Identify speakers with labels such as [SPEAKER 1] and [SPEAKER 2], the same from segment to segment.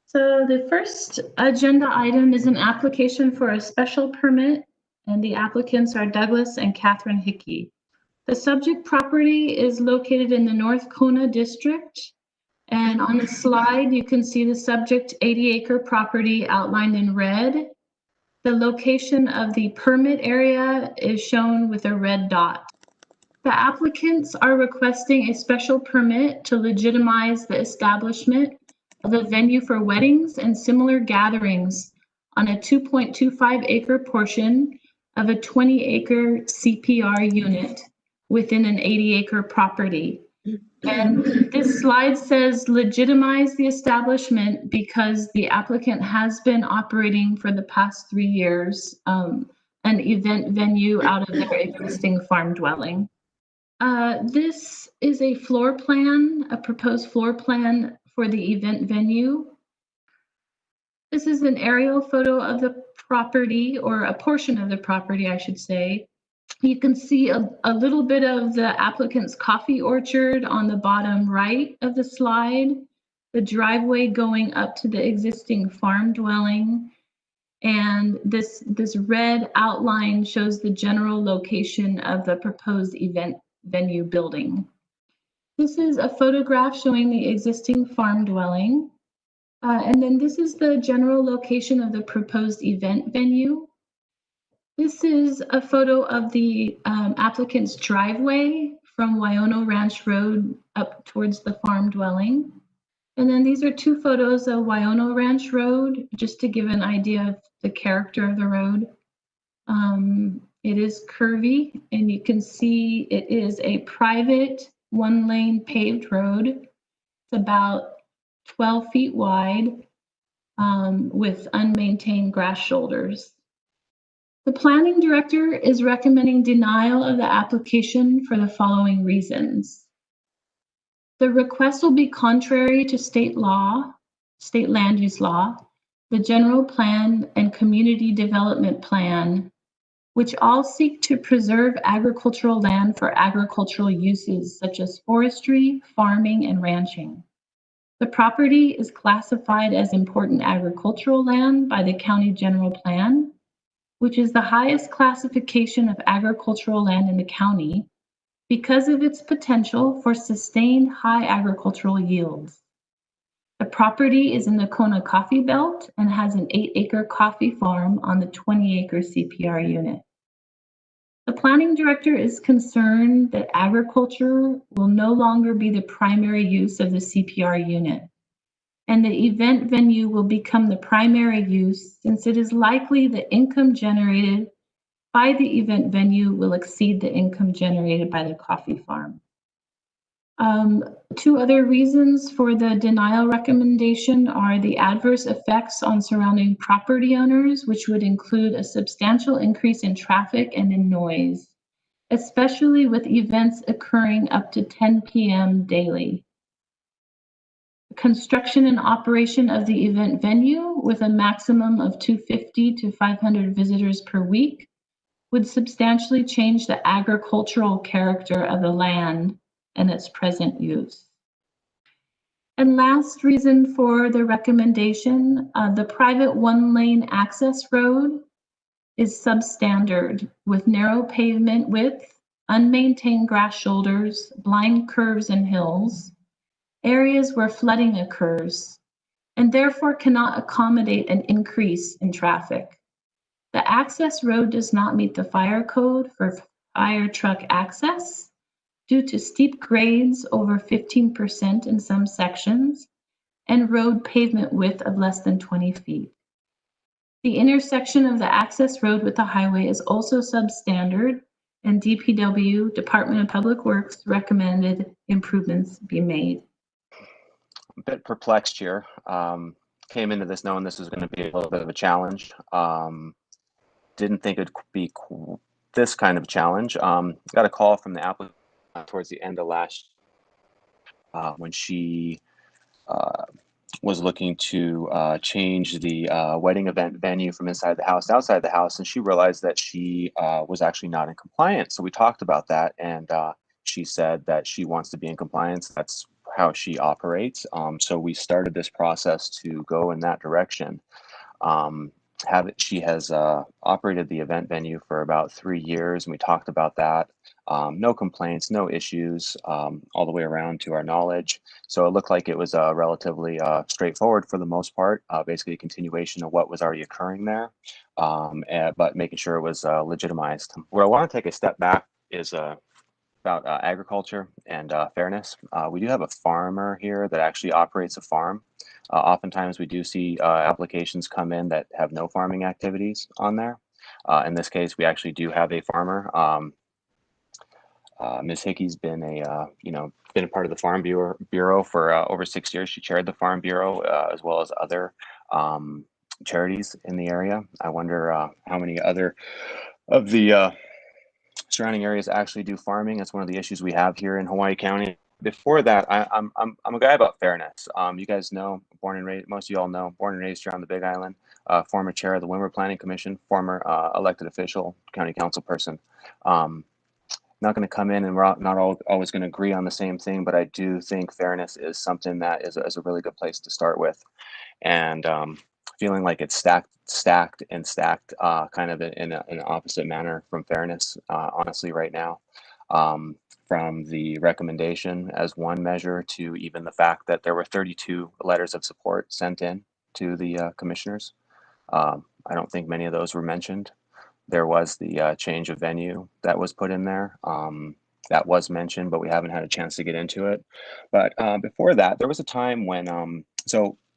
[SPEAKER 1] So the first agenda item is an application for a special permit, and the applicants are Douglas and Catherine Hickey. The subject property is located in the North Kona district, and on the slide you can see the subject 80-acre property outlined in red. The location of the permit area is shown with a red dot. The applicants are requesting a special permit to legitimize the establishment of a venue for weddings and similar gatherings on a 2.25-acre portion of a 20-acre CPR unit within an 80-acre property. And this slide says legitimize the establishment because the applicant has been operating for the past 3 years an event venue out of their existing farm dwelling. This is a floor plan, a proposed floor plan for the event venue. This is an aerial photo of the property, or a portion of the property, I should say. You can see a little bit of the applicant's coffee orchard on the bottom right of the slide, the driveway going up to the existing farm dwelling, and this red outline shows the general location of the proposed event venue building. This is a photograph showing the existing farm dwelling. And then this is the general location of the proposed event venue. This is a photo of the applicant's driveway from Waiono Ranch Road up towards the farm dwelling. And then these are two photos of Waiono Ranch Road, just to give an idea of the character of the road. It is curvy, and you can see it is a private one-lane paved road. It's about 12 feet wide with unmaintained grass shoulders. The planning director is recommending denial of the application for the following reasons. The request will be contrary to state law, state land use law, the general plan and community development plan, which all seek to preserve agricultural land for agricultural uses such as forestry, farming, and ranching. The property is classified as important agricultural land by the county general plan, which is the highest classification of agricultural land in the county because of its potential for sustained high agricultural yields. The property is in the Kona coffee belt and has an 8-acre coffee farm on the 20-acre CPR unit. The planning director is concerned that agriculture will no longer be the primary use of the CPR unit, and the event venue will become the primary use since it is likely the income generated by the event venue will exceed the income generated by the coffee farm. Two other reasons for the denial recommendation are the adverse effects on surrounding property owners, which would include a substantial increase in traffic and in noise, especially with events occurring up to 10 p.m. daily. Construction and operation of the event venue with a maximum of 250 to 500 visitors per week would substantially change the agricultural character of the land and its present use. And last reason for the recommendation, the private one-lane access road is substandard with narrow pavement width, unmaintained grass shoulders, blind curves and hills, areas where flooding occurs, and therefore cannot accommodate an increase in traffic. The access road does not meet the fire code for fire truck access due to steep grades over 15% in some sections and road pavement width of less than 20 feet. The intersection of the access road with the highway is also substandard, and DPW, Department of Public Works, recommended improvements be made.
[SPEAKER 2] A bit perplexed here. Came into this knowing this was going to be a little bit of a challenge. Didn't think it could be this kind of challenge. Got a call from the applicant towards the end of last when she was looking to change the wedding event venue from inside the house to outside the house, and she realized that she was actually not in compliance. So we talked about that, and she said that she wants to be in compliance. That's how she operates. So we started this process to go in that direction. She has operated the event venue for about 3 years, and we talked about that. No complaints, no issues, all the way around to our knowledge. So it looked like it was relatively straightforward for the most part, basically a continuation of what was already occurring there, but making sure it was legitimized. Where I want to take a step back is about agriculture and fairness. We do have a farmer here that actually operates a farm. Oftentimes we do see applications come in that have no farming activities on there. In this case, we actually do have a farmer. Ms. Hickey's been been a part of the Farm Bureau for over 6 years. She chaired the Farm Bureau as well as other charities in the area. I wonder how many other of the surrounding areas actually do farming. That's one of the issues we have here in Hawaii County. Before that, I'm a guy about fairness. You guys know, born and raised, most of you all know, born and raised here on the Big Island, former chair of the Leeward Planning Commission, former elected official, county council person. Not going to come in and we're not always going to agree on the same thing, but I do think fairness is something that is a really good place to start with. And feeling like it's stacked kind of in an opposite manner from fairness, honestly, right now. From the recommendation as one measure to even the fact that there were 32 letters of support sent in to the commissioners. I don't think many of those were mentioned. There was the change of venue that was put in there. That was mentioned, but we haven't had a chance to get into it. But before that, there was a time when,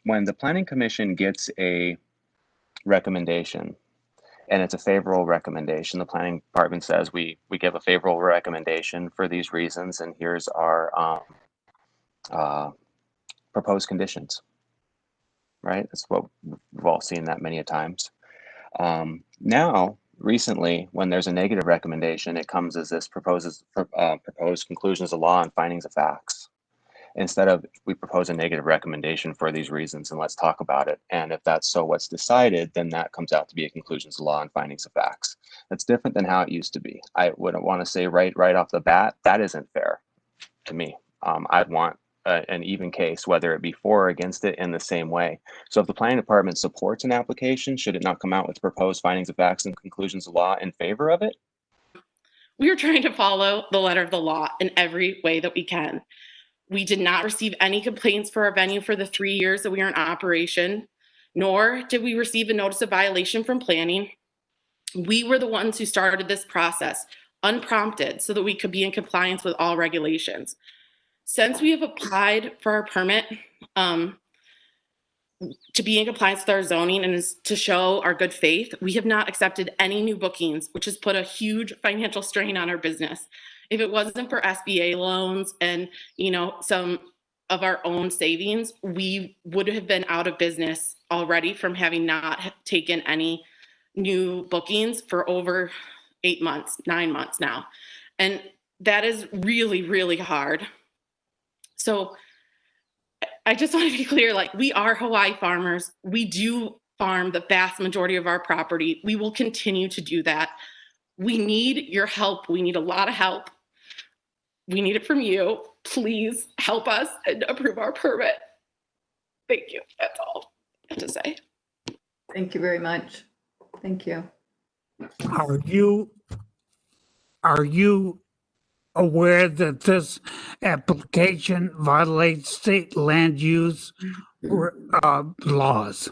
[SPEAKER 2] when the Planning Commission gets a recommendation, and it's a favorable recommendation, the planning department says we give a favorable recommendation for these reasons, and here's our proposed conditions, right? That's what we've all seen that many a times. Now, recently, when there's a negative recommendation, it comes as this proposed conclusions of law and findings of facts. Instead of, we propose a negative recommendation for these reasons and let's talk about it. And if that's so what's decided, then that comes out to be a conclusions of law and findings of facts. That's different than how it used to be. I wouldn't want to say right off the bat, that isn't fair to me. I'd want an even case, whether it be for or against it, in the same way. So if the planning department supports an application, should it not come out with proposed findings of facts and conclusions of law in favor of it?
[SPEAKER 3] We are trying to follow the letter of the law in every way that we can. We did not receive any complaints for our venue for the 3 years that we were in operation, nor did we receive a notice of violation from planning. We were the ones who started this process unprompted so that we could be in compliance with all regulations. Since we have applied for our permit to be in compliance with our zoning and to show our good faith, we have not accepted any new bookings, which has put a huge financial strain on our business. If it wasn't for SBA loans and, some of our own savings, we would have been out of business already from having not taken any new bookings for over 8 months, 9 months now. And that is really, really hard. So I just want to be clear, we are Hawaii farmers. We do farm the vast majority of our property. We will continue to do that. We need your help. We need a lot of help. We need it from you. Please help us and approve our permit. Thank you. That's all I have to say.
[SPEAKER 4] Thank you very much. Thank you.
[SPEAKER 5] Are you aware that this application violates state land use laws?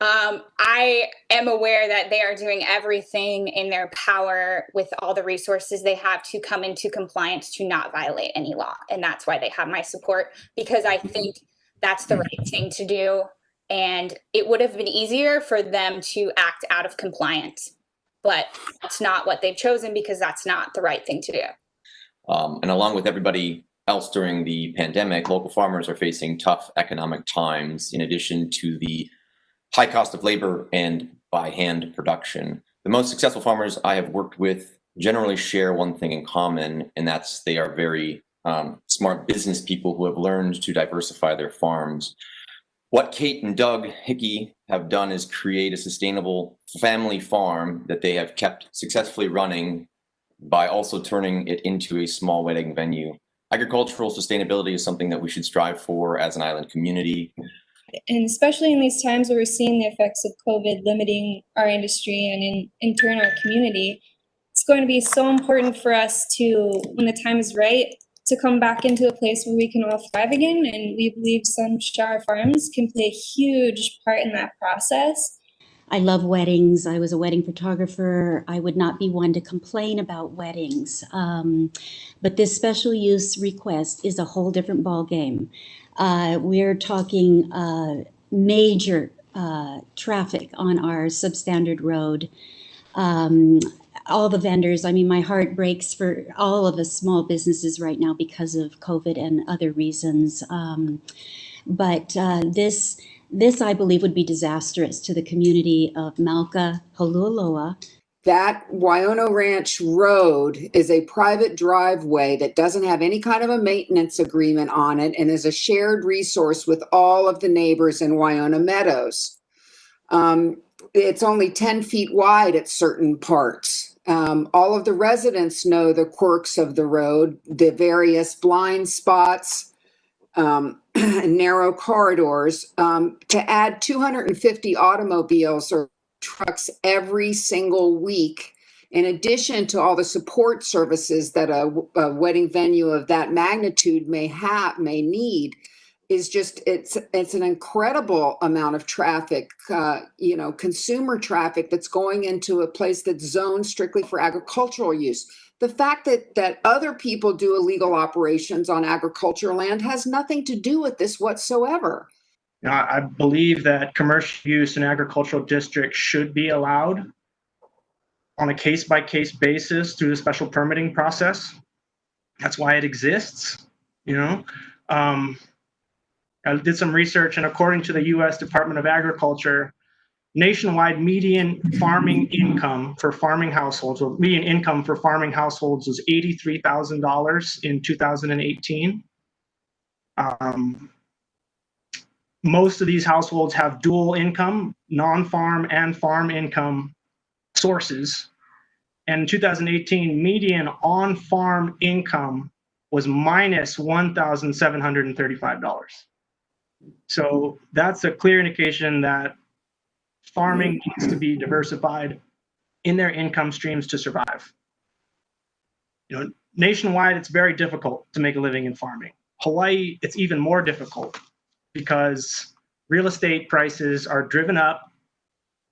[SPEAKER 6] I am aware that they are doing everything in their power with all the resources they have to come into compliance to not violate any law. And that's why they have my support, because I think that's the right thing to do. And it would have been easier for them to act out of compliance, but that's not what they've chosen, because that's not the right thing to do.
[SPEAKER 7] And along with everybody else during the pandemic, local farmers are facing tough economic times in addition to the high cost of labor and by hand production. The most successful farmers I have worked with generally share one thing in common, and that's they are very smart business people who have learned to diversify their farms. What Kate and Doug Hickey have done is create a sustainable family farm that they have kept successfully running by also turning it into a small wedding venue. agricultural sustainability is something that we should strive for as an island community.
[SPEAKER 8] And especially in these times where we're seeing the effects of COVID limiting our industry and in turn our community, it's going to be so important for us to, when the time is right, to come back into a place where we can all thrive again. And we believe Sunshine Farms can play a huge part in that process.
[SPEAKER 9] I love weddings. I was a wedding photographer. I would not be one to complain about weddings. But this special use request is a whole different ballgame. We're talking major traffic on our substandard road. All the vendors, I mean, my heart breaks for all of us small businesses right now because of COVID and other reasons. But this, I believe, would be disastrous to the community of Malka, Hōlualoa.
[SPEAKER 10] That Waiono Ranch Road is a private driveway that doesn't have any kind of a maintenance agreement on it and is a shared resource with all of the neighbors in Waiono Meadows. It's only 10 feet wide at certain parts. All of the residents know the quirks of the road, the various blind spots, narrow corridors. To add 250 automobiles or trucks every single week, in addition to all the support services that a wedding venue of that magnitude may need, is just, it's an incredible amount of traffic, consumer traffic that's going into a place that's zoned strictly for agricultural use. The fact that other people do illegal operations on agricultural land has nothing to do with this whatsoever.
[SPEAKER 11] I believe that commercial use in agricultural districts should be allowed on a case-by-case basis through the special permitting process. That's why it exists, I did some research, and according to the U.S. Department of Agriculture, nationwide median farming income for farming households, or median income for farming households was $83,000 in 2018. Most of these households have dual income, non-farm and farm income sources. And in 2018, median on-farm income was minus $1,735. So that's a clear indication that farming needs to be diversified in their income streams to survive. Nationwide, it's very difficult to make a living in farming. Hawaii, it's even more difficult because real estate prices are driven up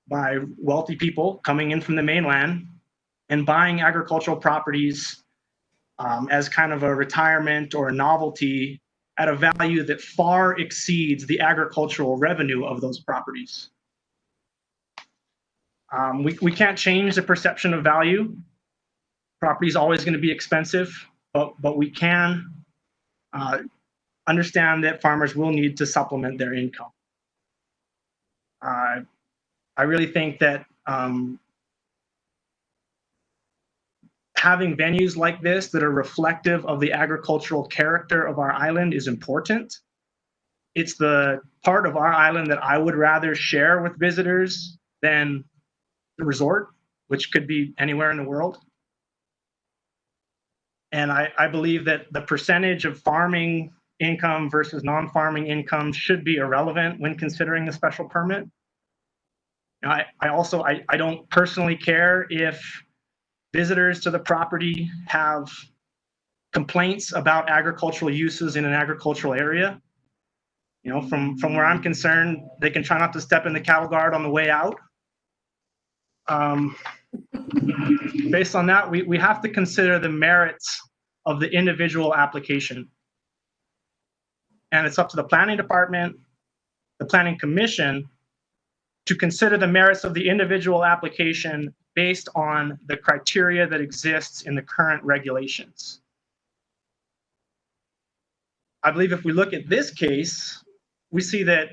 [SPEAKER 11] by wealthy people coming in from the mainland and buying agricultural properties as kind of a retirement or a novelty at a value that far exceeds the agricultural revenue of those properties. We can't change the perception of value. Property is always going to be expensive, but we can understand that farmers will need to supplement their income. I really think that having venues like this that are reflective of the agricultural character of our island is important. It's the part of our island that I would rather share with visitors than the resort, which could be anywhere in the world. And I believe that the percentage of farming income versus non-farming income should be irrelevant when considering the special permit. I don't personally care if visitors to the property have complaints about agricultural uses in an agricultural area. From where I'm concerned, they can try not to step in the cattle guard on the way out. Based on that, we have to consider the merits of the individual application. And it's up to the planning department, the planning commission, to consider the merits of the individual application based on the criteria that exists in the current regulations. I believe if we look at this case, we see that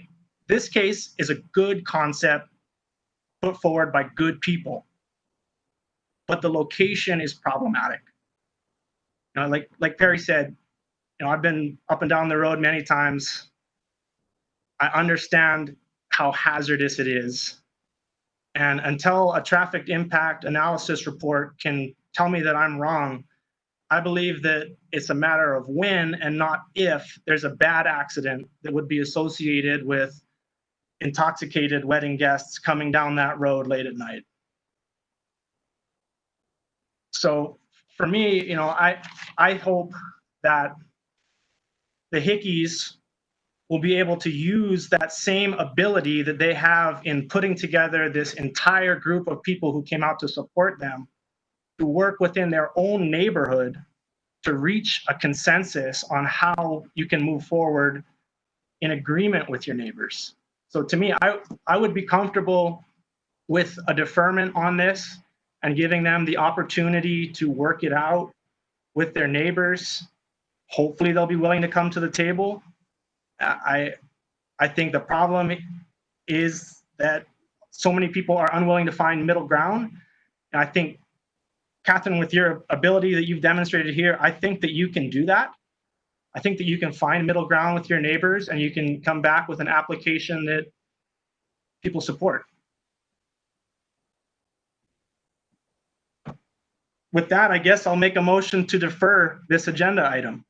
[SPEAKER 11] this case is a good concept put forward by good people, but the location is problematic. Like Perry said, I've been up and down the road many times. I understand how hazardous it is. And until a traffic impact analysis report can tell me that I'm wrong, I believe that it's a matter of when and not if there's a bad accident that would be associated with intoxicated wedding guests coming down that road late at night. So for me, you know, I hope that the Hickeys will be able to use that same ability that they have in putting together this entire group of people who came out to support them to work within their own neighborhood to reach a consensus on how you can move forward in agreement with your neighbors. So to me, I would be comfortable with a deferment on this and giving them the opportunity to work it out with their neighbors. Hopefully they'll be willing to come to the table. I think the problem is that so many people are unwilling to find middle ground. And I think, Catherine, with your ability that you've demonstrated here, I think that you can do that. I think that you can find middle ground with your neighbors and you can come back with an application that people support. With that, I guess I'll make a motion to defer this agenda item.